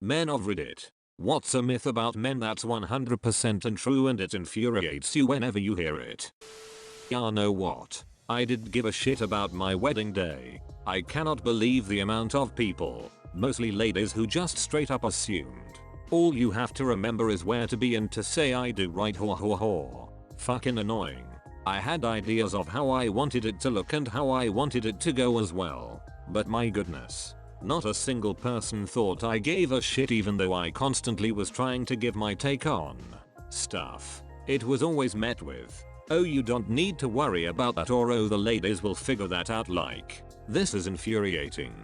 Men of Reddit. What's a myth about men that's 100% untrue and it infuriates you whenever you hear it? Ya know what? I did give a shit about my wedding day. I cannot believe the amount of people, mostly ladies, who just straight up assumed. All you have to remember is where to be and to say I do right. Haw haw haw. Fucking annoying. I had ideas of how I wanted it to look and how I wanted it to go as well. But my goodness. Not a single person thought I gave a shit, even though I constantly was trying to give my take on stuff. It was always met with, "Oh, you don't need to worry about that," or "Oh, the ladies will figure that out." Like, this is infuriating.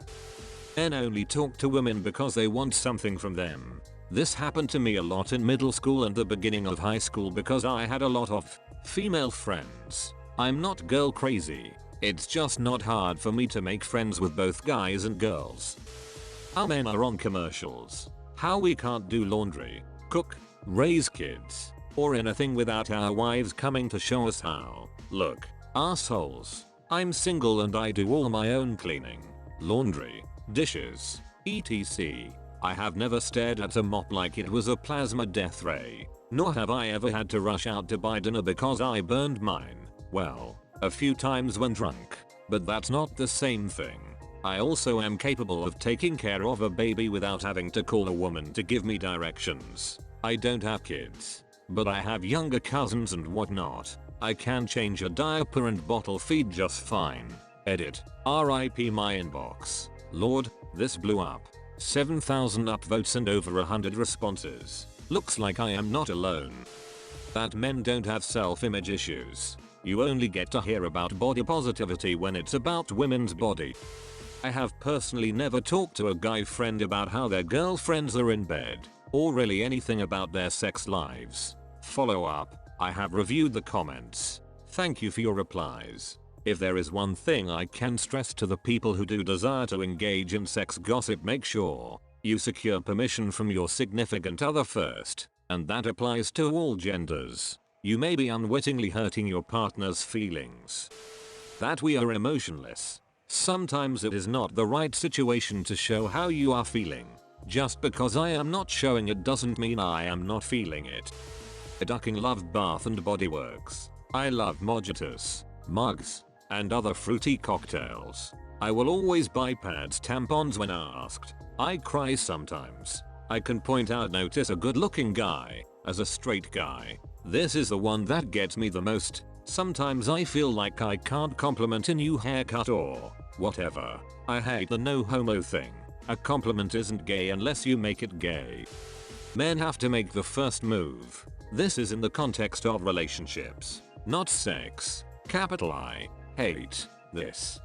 Men only talk to women because they want something from them. This happened to me a lot in middle school and the beginning of high school because I had a lot of female friends. I'm not girl crazy. It's just not hard for me to make friends with both guys and girls. How men are on commercials. How we can't do laundry, cook, raise kids, or anything without our wives coming to show us how. Look, assholes. I'm single and I do all my own cleaning, laundry, dishes, etc. I have never stared at a mop like it was a plasma death ray, nor have I ever had to rush out to buy dinner because I burned mine. Well, a few times when drunk, but that's not the same thing. I also am capable of taking care of a baby without having to call a woman to give me directions. I don't have kids, but I have younger cousins and whatnot. I can change a diaper and bottle feed just fine. Edit. RIP my inbox. Lord, this blew up. 7,000 upvotes and over 100 responses. Looks like I am not alone. That men don't have self-image issues. You only get to hear about body positivity when it's about women's body. I have personally never talked to a guy friend about how their girlfriends are in bed, or really anything about their sex lives. Follow up. I have reviewed the comments. Thank you for your replies. If there is one thing I can stress to the people who do desire to engage in sex gossip, make sure you secure permission from your significant other first, and that applies to all genders. You may be unwittingly hurting your partner's feelings. That we are emotionless. Sometimes it is not the right situation to show how you are feeling. Just because I am not showing it doesn't mean I am not feeling it. Ducking love Bath and Body Works. I love mojitos, mugs, and other fruity cocktails. I will always buy pads, tampons when asked. I cry sometimes. I can point out, notice a good looking guy, as a straight guy. This is the one that gets me the most. Sometimes I feel like I can't compliment a new haircut or whatever. I hate the no homo thing. A compliment isn't gay unless you make it gay. Men have to make the first move. This is in the context of relationships, not sex. Capital I. Hate this.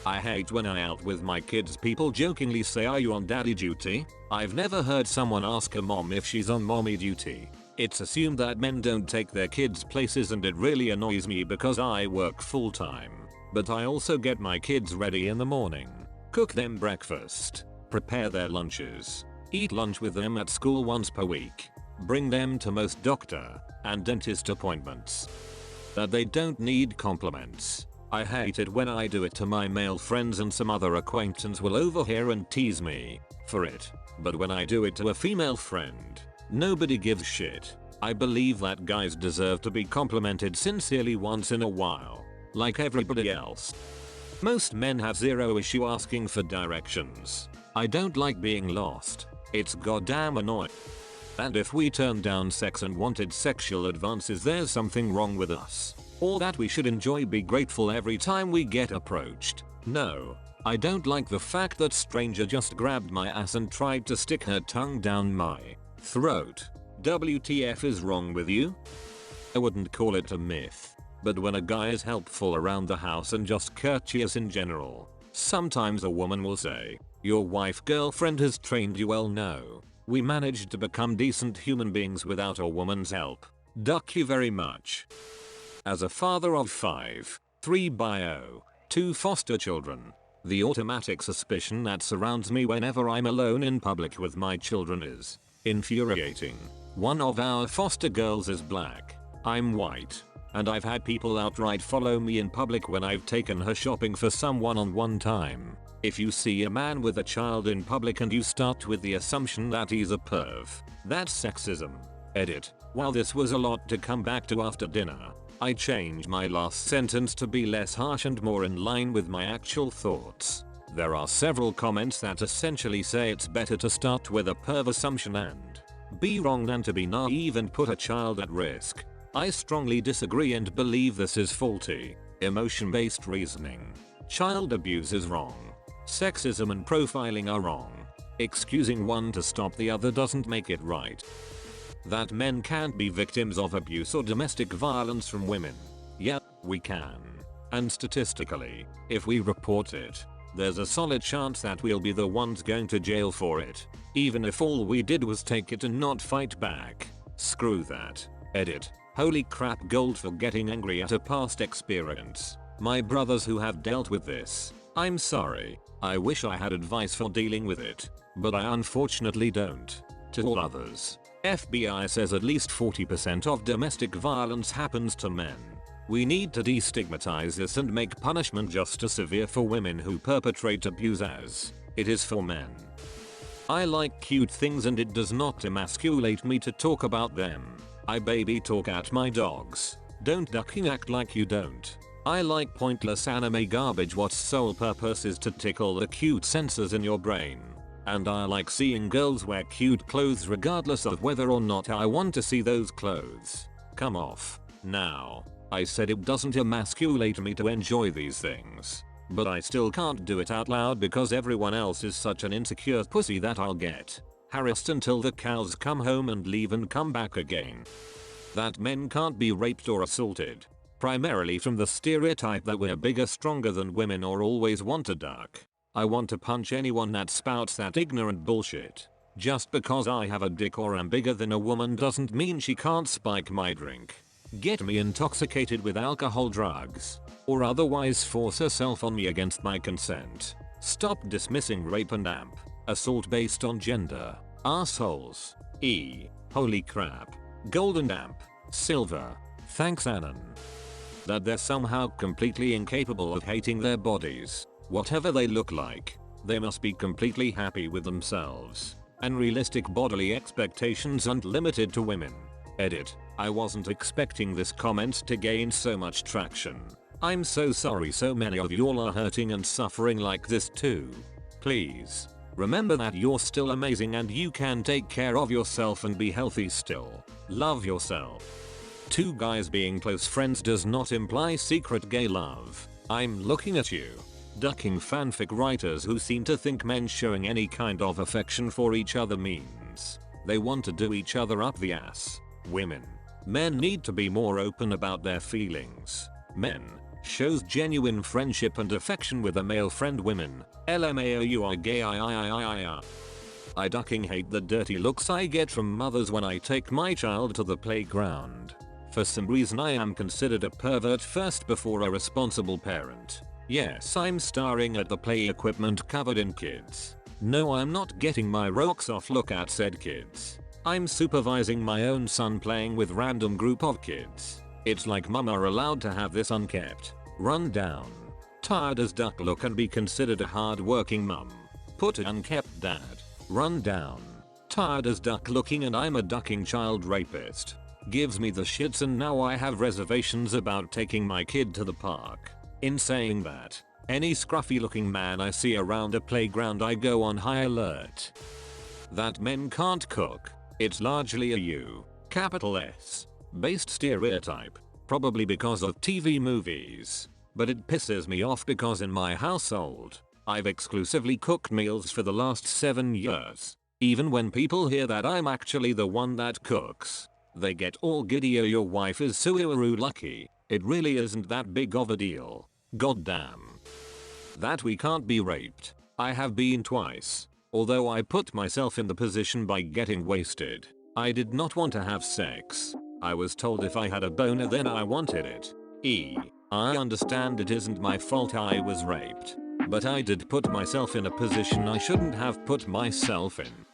I hate when I out with my kids people jokingly say, "Are you on daddy duty?" I've never heard someone ask a mom if she's on mommy duty. It's assumed that men don't take their kids places, and it really annoys me because I work full time. But I also get my kids ready in the morning, cook them breakfast, prepare their lunches, eat lunch with them at school once per week, bring them to most doctor and dentist appointments. That they don't need compliments. I hate it when I do it to my male friends and some other acquaintance will overhear and tease me for it. But when I do it to a female friend, nobody gives shit. I believe that guys deserve to be complimented sincerely once in a while, like everybody else. Most men have zero issue asking for directions. I don't like being lost. It's goddamn annoying. And if we turn down sex and wanted sexual advances, there's something wrong with us. Or that we should enjoy, be grateful every time we get approached. No. I don't like the fact that stranger just grabbed my ass and tried to stick her tongue down my throat. WTF is wrong with you? I wouldn't call it a myth. But when a guy is helpful around the house and just courteous in general, sometimes a woman will say, "Your wife girlfriend has trained you well." No. We managed to become decent human beings without a woman's help. Duck you very much. As a father of 5, 3 bio, 2 foster children, the automatic suspicion that surrounds me whenever I'm alone in public with my children is infuriating. One of our foster girls is black. I'm white. And I've had people outright follow me in public when I've taken her shopping for some one-on-one time. If you see a man with a child in public and you start with the assumption that he's a perv, that's sexism. Edit. While this was a lot to come back to after dinner, I changed my last sentence to be less harsh and more in line with my actual thoughts. There are several comments that essentially say it's better to start with a perv assumption and be wrong than to be naive and put a child at risk. I strongly disagree and believe this is faulty, emotion-based reasoning. Child abuse is wrong. Sexism and profiling are wrong. Excusing one to stop the other doesn't make it right. That men can't be victims of abuse or domestic violence from women. Yeah, we can. And statistically, if we report it, there's a solid chance that we'll be the ones going to jail for it, even if all we did was take it and not fight back. Screw that. Edit. Holy crap, gold for getting angry at a past experience. My brothers who have dealt with this, I'm sorry. I wish I had advice for dealing with it, but I unfortunately don't. To all others, FBI says at least 40% of domestic violence happens to men. We need to destigmatize this and make punishment just as severe for women who perpetrate abuse as it is for men. I like cute things and it does not emasculate me to talk about them. I baby talk at my dogs. Don't ducking act like you don't. I like pointless anime garbage whose sole purpose is to tickle the cute sensors in your brain. And I like seeing girls wear cute clothes regardless of whether or not I want to see those clothes. Come off. Now, I said it doesn't emasculate me to enjoy these things. But I still can't do it out loud because everyone else is such an insecure pussy that I'll get harassed until the cows come home and leave and come back again. That men can't be raped or assaulted. Primarily from the stereotype that we're bigger, stronger than women or always want to duck. I want to punch anyone that spouts that ignorant bullshit. Just because I have a dick or am bigger than a woman doesn't mean she can't spike my drink, get me intoxicated with alcohol, drugs, or otherwise force herself on me against my consent. Stop dismissing rape and assault based on gender. Assholes. Holy crap. Golden silver. Thanks Anon. That they're somehow completely incapable of hating their bodies. Whatever they look like, they must be completely happy with themselves. Unrealistic bodily expectations aren't limited to women. Edit. I wasn't expecting this comment to gain so much traction. I'm so sorry so many of y'all are hurting and suffering like this too. Please, remember that you're still amazing and you can take care of yourself and be healthy still. Love yourself. Two guys being close friends does not imply secret gay love. I'm looking at you. Ducking fanfic writers who seem to think men showing any kind of affection for each other means they want to do each other up the ass. Women. Men need to be more open about their feelings. Men. Shows genuine friendship and affection with a male friend. Women. LMAO, you are gay. I ducking hate the dirty looks I get from mothers when I take my child to the playground. For some reason I am considered a pervert first before a responsible parent. Yes, I'm staring at the play equipment covered in kids. No, I'm not getting my rocks off look at said kids. I'm supervising my own son playing with random group of kids. It's like mum are allowed to have this unkept, run down, tired as duck look and be considered a hard-working mum. Put unkept dad, run down, tired as duck looking and I'm a ducking child rapist. Gives me the shits and now I have reservations about taking my kid to the park. In saying that, any scruffy looking man I see around a playground I go on high alert. That men can't cook, it's largely a U-S based stereotype, probably because of TV movies. But it pisses me off because in my household, I've exclusively cooked meals for the last 7 years. Even when people hear that I'm actually the one that cooks, they get all giddy. Oh, your wife is so lucky. It really isn't that big of a deal. Goddamn. That we can't be raped. I have been twice. Although I put myself in the position by getting wasted. I did not want to have sex. I was told if I had a boner then I wanted it. I understand it isn't my fault I was raped. But I did put myself in a position I shouldn't have put myself in.